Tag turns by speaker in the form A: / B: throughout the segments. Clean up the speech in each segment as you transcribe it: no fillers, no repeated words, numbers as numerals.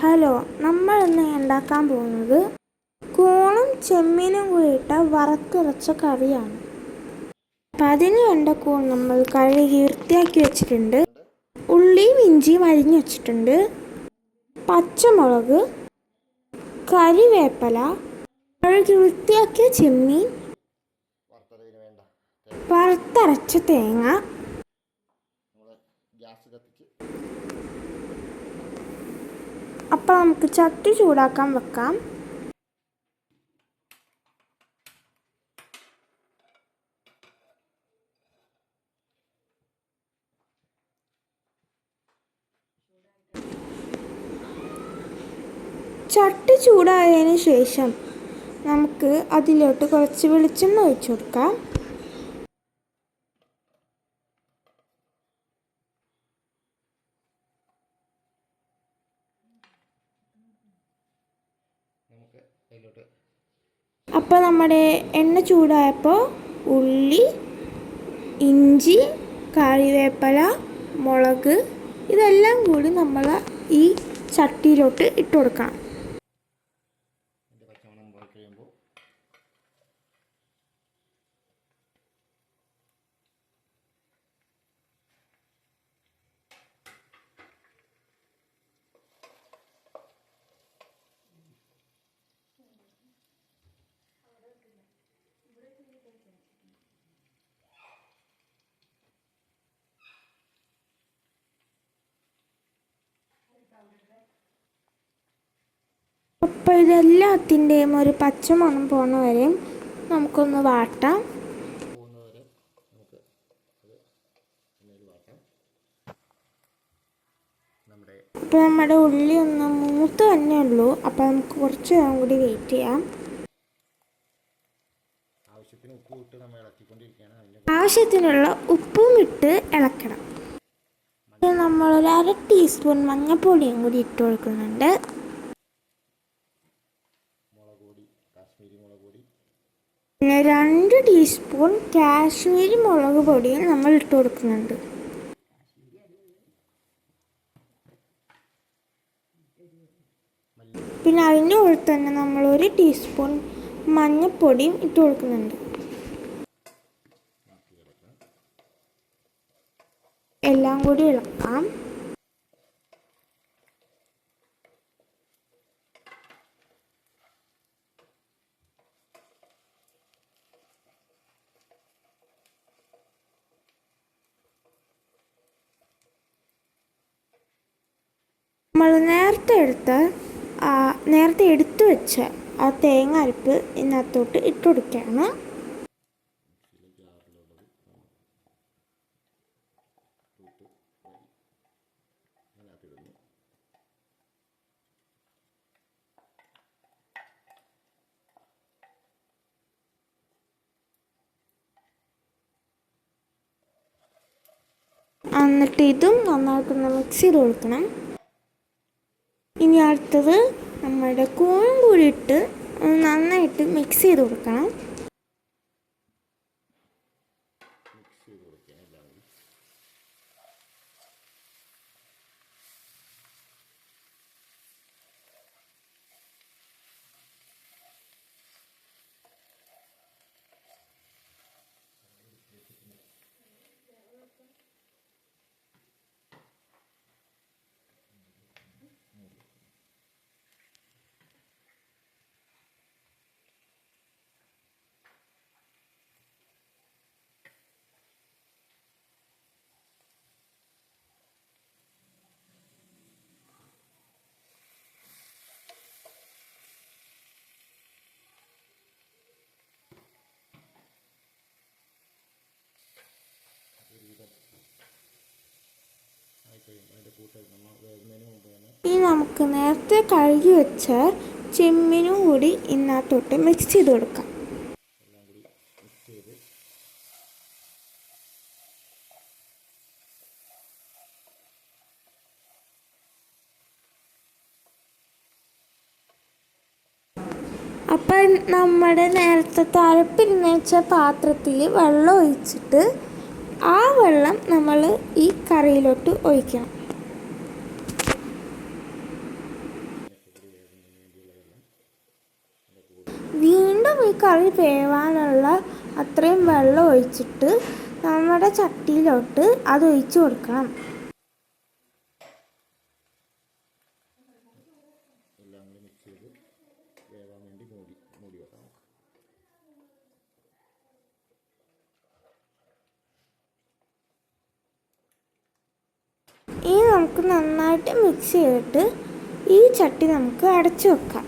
A: Hello, നമ്മൾ ഇന്ന് ഉണ്ടാക്കാൻ പോകുന്നത് കൂണും ചെമ്മീനും കൂടിയിട്ട വറുത്തരച്ച കറിയാണ്. അപ്പം അതിന് വേണ്ട കൂൺ നമ്മൾ കഴുകി വൃത്തിയാക്കി വെച്ചിട്ടുണ്ട്. ഉള്ളിയും ഇഞ്ചിയും അരിഞ്ഞു വെച്ചിട്ടുണ്ട്. പച്ചമുളക്, കരിവേപ്പില, കഴുകി വൃത്തിയാക്കിയ ചെമ്മീൻ, വറുത്തരച്ച തേങ്ങ. അപ്പം നമുക്ക് ചട്ടി ചൂടാക്കാൻ വെക്കാം. ചട്ടി ചൂടായതിന് ശേഷം നമുക്ക് അതിലോട്ട് കുറച്ച് വെളിച്ചെണ്ണ ഒഴിച്ചു കൊടുക്കാം. അപ്പോൾ നമ്മുടെ എണ്ണ ചൂടായപ്പോൾ ഉള്ളി, ഇഞ്ചി, കറിവേപ്പില, മുളക് ഇതെല്ലാം കൂടി നമ്മൾ ഈ ചട്ടിയിലോട്ട് ഇട്ട് കൊടുക്കണം. അപ്പോൾ ഇതെല്ലാത്തിൻ്റെയും ഒരു പച്ചമണം പോകുന്ന വരെയും നമുക്കൊന്ന് വാട്ടാം. അപ്പോൾ നമ്മുടെ ഉള്ളി ഒന്ന് മൂത്ത് തന്നെ ഉള്ളൂ. അപ്പോൾ നമുക്ക് കുറച്ച് നേരം കൂടി വെയിറ്റ് ചെയ്യാം. ആവശ്യത്തിനുള്ള ഉപ്പും ഇട്ട് ഇളക്കണം. നമ്മളൊരു 1/2 ടീസ്പൂൺ മഞ്ഞൾപ്പൊടിയും കൂടി ഇട്ട് കൊടുക്കുന്നുണ്ട്. പിന്നെ 2 ടീസ്പൂൺ കാശ്മീരി മുളക് പൊടിയും നമ്മൾ ഇട്ട് കൊടുക്കുന്നുണ്ട്. പിന്നെ അതിൻ്റെ കൂടെ തന്നെ നമ്മൾ 1 ടീസ്പൂൺ മഞ്ഞൾപ്പൊടിയും ഇട്ട് കൊടുക്കുന്നുണ്ട്. എല്ലാം കൂടി ഇളക്കാം. നമ്മൾ നേരത്തെ എടുത്തു വെച്ച ആ തേങ്ങ അരപ്പ് ഇതിനകത്തോട്ട് ഇട്ട് കൊടുക്കുകയാണ്. എന്നിട്ട് ഇതും നന്നായിട്ടൊന്ന് മിക്സ് ചെയ്ത് കൊടുക്കണം. ഇനി അടുത്തത് നമ്മുടെ കൂൺ കൂടി ഇട്ട് നന്നായിട്ട് മിക്സ് ചെയ്ത് കൊടുക്കണം. ഇനി നമുക്ക് നേരത്തെ കഴുകി വെച്ച ചെമ്മീനും കൂടി ഇതിനകത്തോട്ട് മിക്സ് ചെയ്ത് കൊടുക്കാം. അപ്പം നമ്മുടെ നേരത്തെ അരപ്പിരുന്ന് വെച്ച പാത്രത്തിൽ വെള്ളം ഒഴിച്ചിട്ട് ആ വെള്ളം നമ്മൾ ഈ കറിയിലോട്ട് ഒഴിക്കണം. ഈ കറി വേവാനുള്ള അത്രയും വെള്ളം ഒഴിച്ചിട്ട് നമ്മുടെ ചട്ടിയിലോട്ട് അത് ഒഴിച്ച് കൊടുക്കണം.
B: എല്ലാം കൂടി മിക്സ് ചെയ്ത് വേവാൻ വേണ്ടി മൂടി വെക്കാം.
A: ഇനി നമുക്ക് നന്നായിട്ട് മിക്സ് ചെയ്തിട്ട് ഈ ചട്ടി നമുക്ക് അടച്ചു വെക്കാം.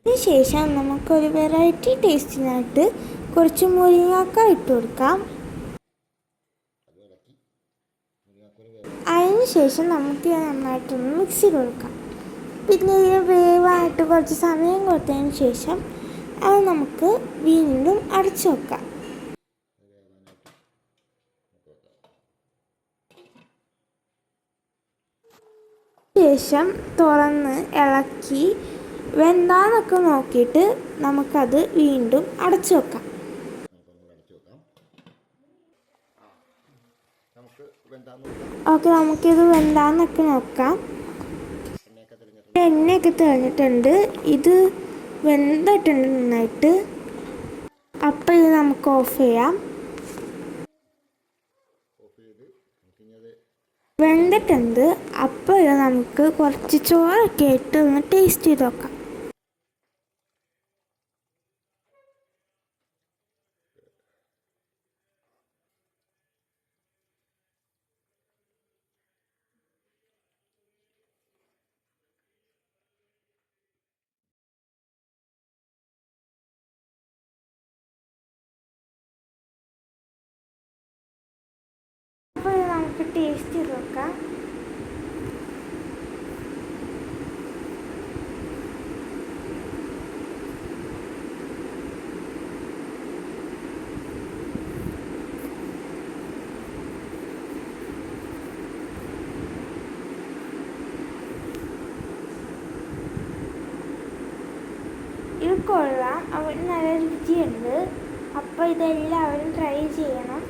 A: അതിനുശേഷം നമുക്കൊരു വെറൈറ്റി ടേസ്റ്റിനായിട്ട് കുറച്ച് മുരിങ്ങാക്ക ഇട്ട് കൊടുക്കാം. അതിനുശേഷം നമുക്ക് നന്നായിട്ടൊന്ന് മിക്സ് ചെയ്ത് കൊടുക്കാം. പിന്നെ ഇത് വേവായിട്ട് കുറച്ച് സമയം കൊടുത്തതിന് ശേഷം അത് നമുക്ക് വീണ്ടും അടച്ചു വെക്കാം. ശേഷം തുറന്ന് ഇളക്കി വെന്താന്നൊക്കെ നോക്കിയിട്ട് നമുക്കത് വീണ്ടും അടച്ചു വെക്കാം. ഓക്കെ, നമുക്കിത് വെന്താന്നൊക്കെ നോക്കാം. എണ്ണയൊക്കെ തെളിഞ്ഞിട്ടുണ്ട്, ഇത് വെന്തിട്ടുണ്ട് നന്നായിട്ട്. അപ്പം ഇത് നമുക്ക് ഓഫ് ചെയ്യാം. വെന്തിട്ടുണ്ട്. അപ്പോൾ ഇത് നമുക്ക് കുറച്ച് ചോറൊക്കെ ഇട്ട് ഒന്ന് ടേസ്റ്റ് ചെയ്ത് നോക്കാം. അപ്പോൾ ഇത് നമുക്ക് ടേസ്റ്റ് ചെയ്ത് നോക്കാം. ഇത് കൊള്ളാം, അവർ നല്ല രുചിയുണ്ട്. അപ്പോൾ ഇതെല്ലാവരും ട്രൈ ചെയ്യണം.